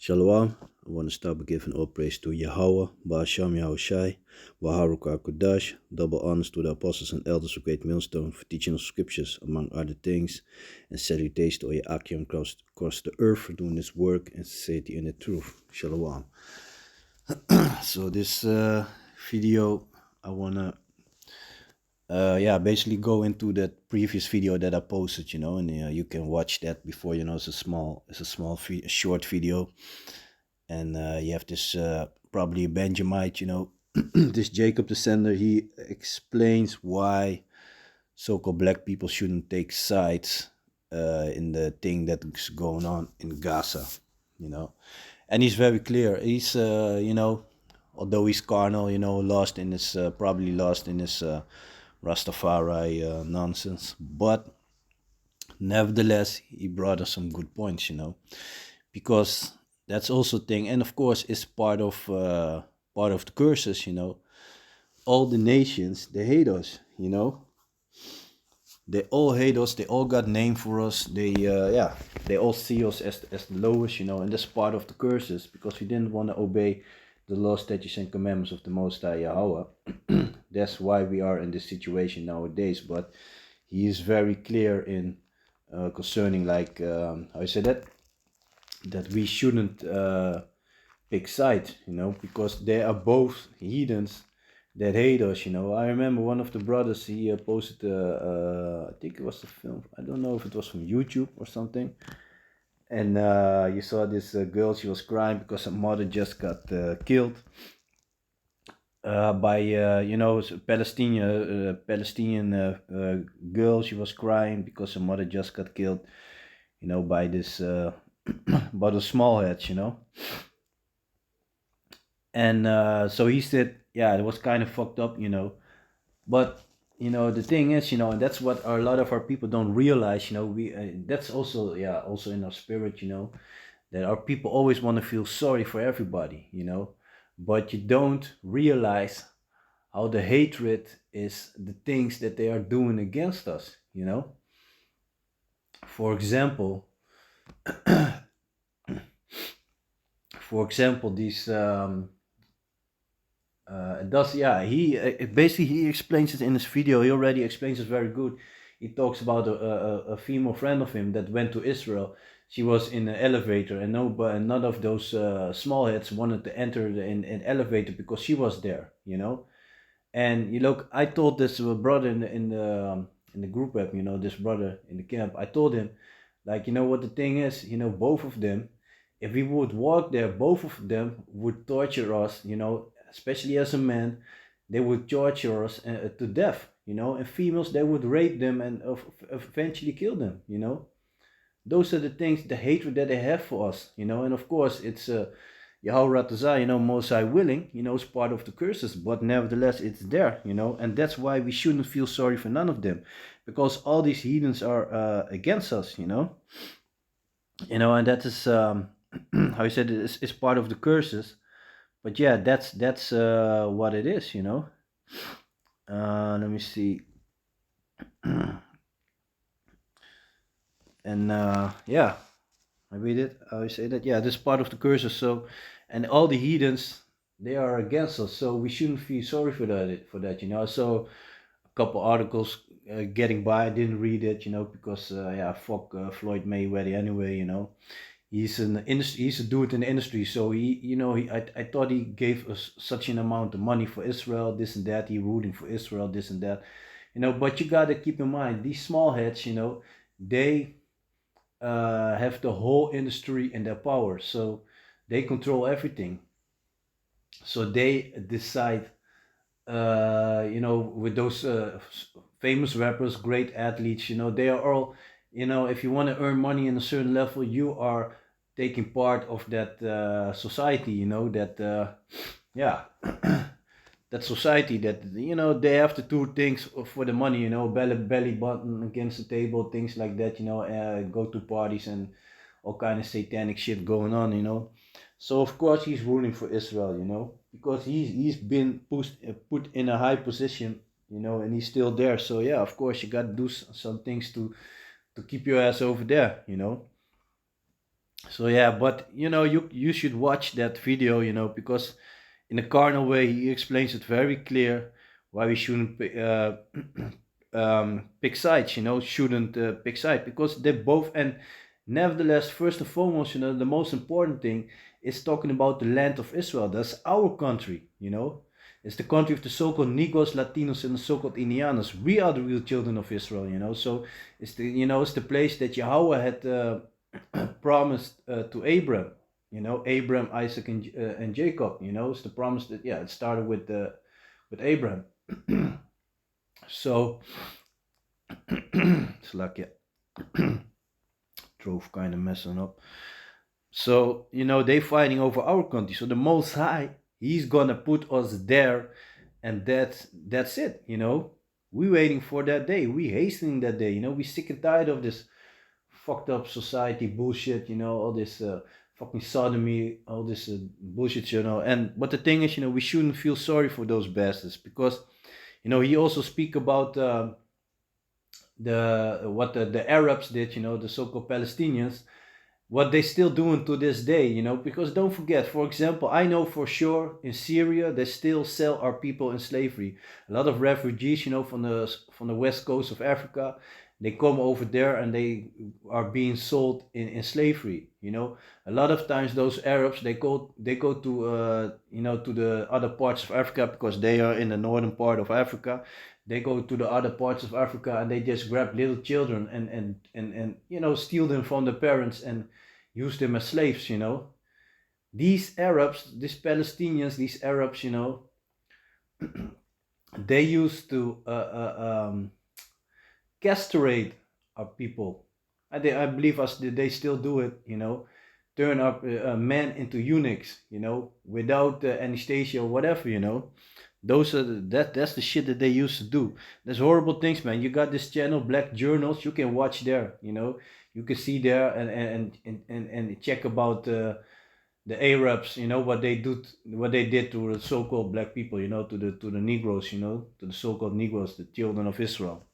Shalom. I want to start by giving all praise to Yahweh, Ba'asham Yahushai, Baharuk HaKodash, double honors to the apostles and elders of Great Millstone for teaching us scriptures, among other things, and salutations to all your Akim across the earth for doing this work and sincerity in the truth. Shalom. So this video, I want to basically go into that previous video that I posted, and you can watch that before. It's a short video, and you have this probably a Benjamite, this Jacob the Sender. He explains why so-called black people shouldn't take sides in the thing that's going on in Gaza, and he's very clear. He's although he's carnal, probably lost in his Rastafari nonsense, but nevertheless he brought us some good points, because that's also thing, and of course it's part of the curses, all the nations, they hate us, they all hate us, they all got name for us, they all see us as the lowest, and that's part of the curses, because we didn't want to obey the law, statutes, and commandments of the Most High Yahweh. That's why we are in this situation nowadays. But he is very clear in concerning, like, how you say that we shouldn't pick sides, because they are both heathens that hate us, I remember one of the brothers, he posted, I think it was a film, I don't know if it was from YouTube or something, and you saw this girl, she was crying because her mother just got killed by Palestinian girl. She was crying because her mother just got killed, by this by the small heads, and so he said, yeah, it was kind of fucked up, but the thing is, and that's what a lot of our people don't realize, we that's also, also in our spirit, that our people always want to feel sorry for everybody, but you don't realize how the hatred is the things that they are doing against us, for example. These does yeah he basically he explains it in his video. He already explains it very good. He talks about a female friend of him that went to Israel. She was in an elevator, and none of those small heads wanted to enter an elevator because she was there, and I told this brother in the group web, this brother in the camp. I told him, like, what the thing is, both of them, if we would walk there, both of them would torture us, especially as a man. They would torture us to death, and females, they would rape them and eventually kill them, those are the things, the hatred that they have for us, and of course it's Yahweh Ratazah, Most High willing, it's part of the curses, but nevertheless it's there, and that's why we shouldn't feel sorry for none of them, because all these heathens are against us, and that is how you said it is part of the curses. But yeah, that's what it is, let me see. And yeah, I read it. I say that, yeah, this is part of the curses. So, and all the heathens, they are against us. So we shouldn't feel sorry for that. So a couple articles getting by. I didn't read it, because fuck Floyd Mayweather anyway. He's an industry. He's a dude in the industry. So I thought he gave us such an amount of money for Israel, this and that. He rooting for Israel, this and that. But you gotta keep in mind, these small heads, they have the whole industry in their power, so they control everything. So they decide, with those famous rappers, great athletes, they are all, if you want to earn money in a certain level, you are taking part of that society, that yeah that society, that they have to do things for the money, belly button against the table, things like that, go to parties and all kind of satanic shit going on, so of course he's ruling for Israel, because he's been put in a high position, and he's still there. So yeah, of course you got to do some things to keep your ass over there, So yeah, but you should watch that video, because in a carnal way he explains it very clear why we shouldn't pick sides, shouldn't pick sides, because they both. And nevertheless, first and foremost, the most important thing is talking about the land of Israel. That's our country, it's the country of the so-called Negroes, Latinos, and the so-called Indianos. We are the real children of Israel, so it's the place that Yahweh had promised to Abram, Abram, Isaac, and Jacob. It's the promise that, yeah, it started with Abraham. So it's like, yeah, drove kind of messing up. So they fighting over our country. So the Most High, He's gonna put us there, and that's it. We waiting for that day. We hastening that day. We sick and tired of this fucked up society bullshit. All this fucking sodomy, all this bullshit. And but the thing is, we shouldn't feel sorry for those bastards, because he also speak about the what the Arabs did. The so-called Palestinians, what they still doing to this day, because don't forget, for example, I know for sure in Syria they still sell our people in slavery. A lot of refugees, from the west coast of Africa, they come over there and they are being sold in slavery. A lot of times those Arabs, they go to to the other parts of Africa, because they are in the northern part of Africa. They go to the other parts of Africa and they just grab little children and steal them from the parents and use them as slaves. These Arabs, these Palestinians, these Arabs, they used to castrate our people. I believe us they still do it. Turn up men into eunuchs. Without anesthesia or whatever. Those are that's the shit that they used to do. There's horrible things, man. You got this channel, Black Journals. You can watch there. You can see there and check about the Arabs. What they do, what they did to the so-called black people. To the Negroes. To the so-called Negroes, the children of Israel.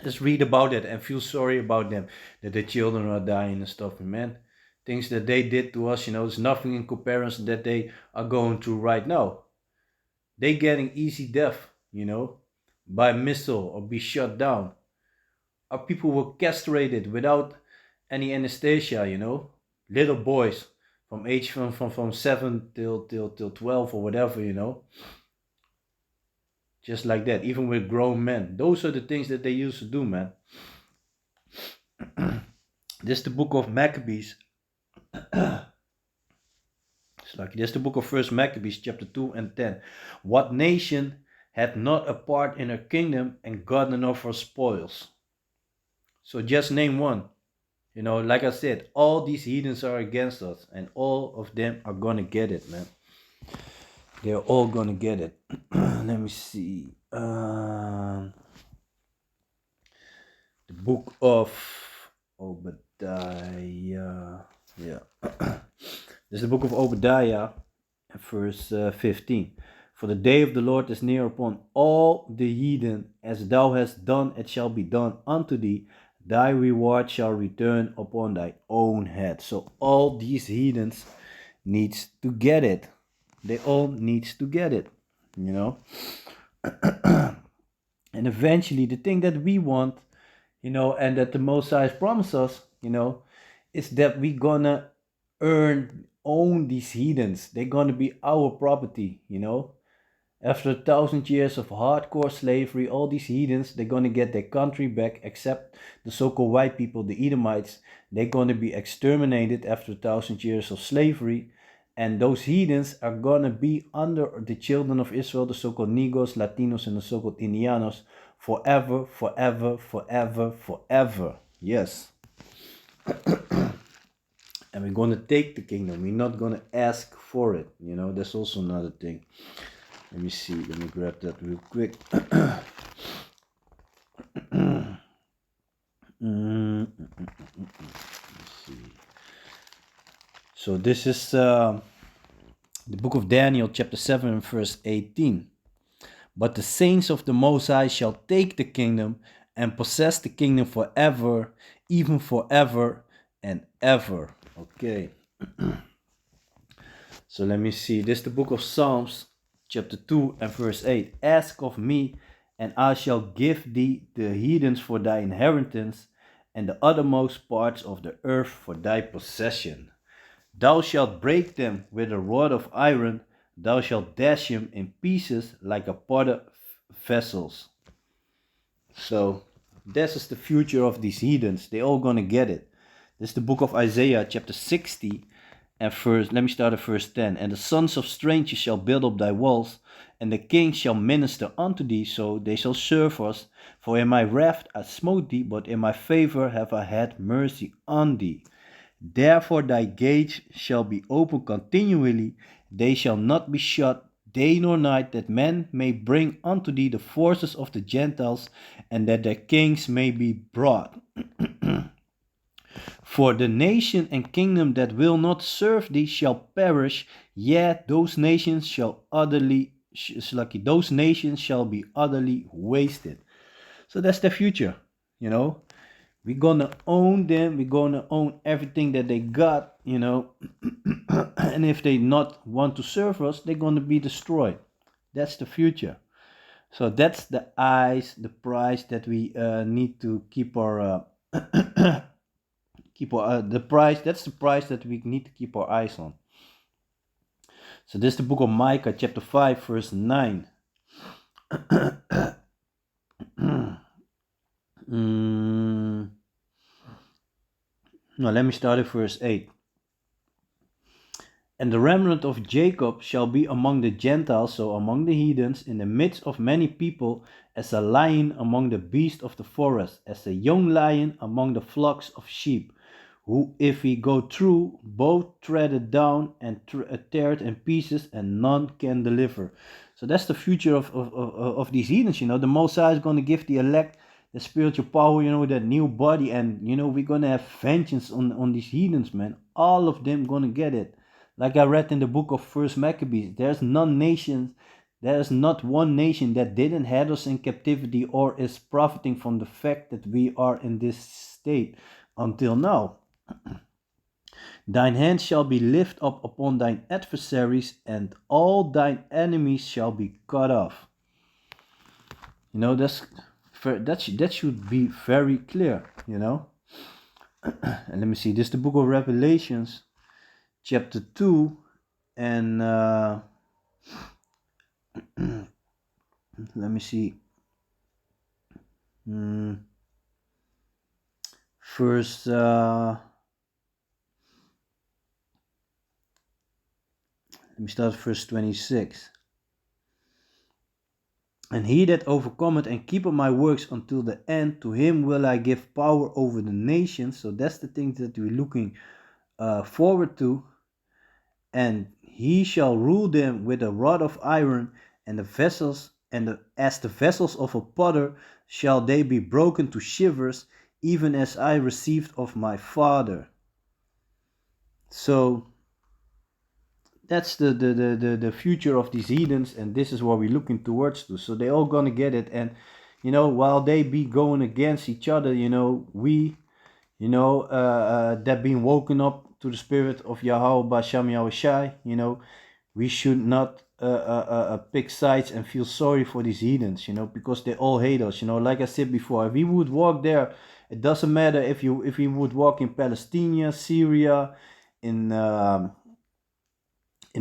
Just read about it and feel sorry about them, that their children are dying and stuff. And man, things that they did to us, is nothing in comparison that they are going through right now. They getting easy death, by missile or be shut down. Our people were castrated without any anesthesia, Little boys from age from 7 till 12 or whatever, Just like that, even with grown men. Those are the things that they used to do, man. This is the book of Maccabees. It's like this is the book of First Maccabees, chapter 2 and 10. What nation had not a part in her kingdom and got enough for spoils? So just name one. Like I said, all these heathens are against us, and all of them are gonna get it, man. They're all gonna get it. Let me see. The book of Obadiah. Yeah. This is the book of Obadiah, verse 15. For the day of the Lord is near upon all the heathen, as thou hast done, it shall be done unto thee. Thy reward shall return upon thy own head. So all these heathens needs to get it. They all needs to get it, And eventually the thing that we want, and that the Most High promised us, is that we gonna own these heathens. They're gonna be our property, After 1,000 years of hardcore slavery, all these heathens, they're gonna get their country back, except the so-called white people, the Edomites. They're gonna be exterminated after 1,000 years of slavery. And those heathens are gonna be under the children of Israel, the so-called Negroes, Latinos, and the so-called Indianos, forever, forever, forever, forever. Yes. And we're gonna take the kingdom. We're not gonna ask for it. That's also another thing. Let me see. Let me grab that real quick. Let's see. So this is the book of Daniel, chapter 7, verse 18. But the saints of the Most High shall take the kingdom and possess the kingdom forever, even forever and ever. Okay. So let me see. This is the book of Psalms, chapter 2 and verse 8. Ask of me, and I shall give thee the heathens for thy inheritance, and the uttermost parts of the earth for thy possession. Thou shalt break them with a rod of iron, thou shalt dash them in pieces like a potter vessels. So this is the future of these heathens. They all gonna get it. This is the book of Isaiah, chapter 60, and first, let me start at verse 10. And the sons of strangers shall build up thy walls, and the kings shall minister unto thee, so they shall serve us. For in my wrath I smote thee, but in my favor have I had mercy on thee. Therefore thy gates shall be open continually, they shall not be shut day nor night, that men may bring unto thee the forces of the Gentiles, and that their kings may be brought. For the nation and kingdom that will not serve thee shall perish, yet those nations shall those nations shall be utterly wasted. So that's the future, you know. We're gonna own them, we're gonna own everything that they got, you know. And if they not want to serve us, they're gonna be destroyed. That's the future. So that's the price that we need to keep our the price. That's the price that we need to keep our eyes on. So this is the book of Micah, chapter 5, verse 9. No, let me start at verse 8. And the remnant of Jacob shall be among the Gentiles, so among the heathens, in the midst of many people, as a lion among the beasts of the forest, as a young lion among the flocks of sheep, who, if he go through, both tread it down and tear it in pieces, and none can deliver. So that's the future of these heathens, you know. The Messiah is going to give the elect the spiritual power, you know, that new body, and, you know, we're going to have vengeance on these heathens, man. All of them going to get it. Like I read in the book of First Maccabees, there's not one nation that didn't have us in captivity or is profiting from the fact that we are in this state until now. Thine hand shall be lifted up upon thine adversaries, and all thine enemies shall be cut off. You know, that should be very clear, you know. And let me see, this is the book of Revelations, chapter 2, and let me see, first let me start verse 26. And he that overcometh and keepeth my works until the end, to him will I give power over the nations. So that's the thing that we're looking forward to. And he shall rule them with a rod of iron, and the vessels, as the vessels of a potter, shall they be broken to shivers, even as I received of my Father. So that's the future of these heathens, and this is what we're looking towards to. So they all gonna get it, and, you know, while they be going against each other, you know, we, you know, that being woken up to the spirit of Yahweh Basham Yahushai, you know, we should not pick sides and feel sorry for these heathens, you know, because they all hate us, you know. Like I said before, if we would walk there, it doesn't matter if we would walk in Palestine, Syria, in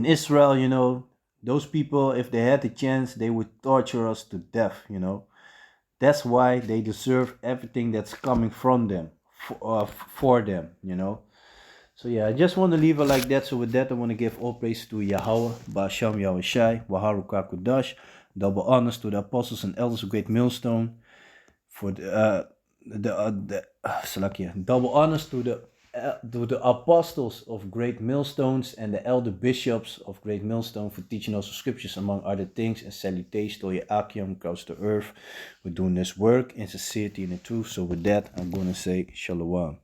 Israel, you know, those people, if they had the chance, they would torture us to death, you know. That's why they deserve everything that's coming from them, for them, you know. So yeah, I just want to leave it like that. So with that, I want to give all praise to Yahweh, Ba'asham Yahushai, Waharuka Kudash, double honors to the apostles and elders of Great Millstone, for double honors to the apostles of Great Millstones and the elder bishops of Great Millstone for teaching us the scriptures among other things, and salutations to Akim across the earth. We're doing this work in sincerity and in truth. So with that, I'm going to say Shalom.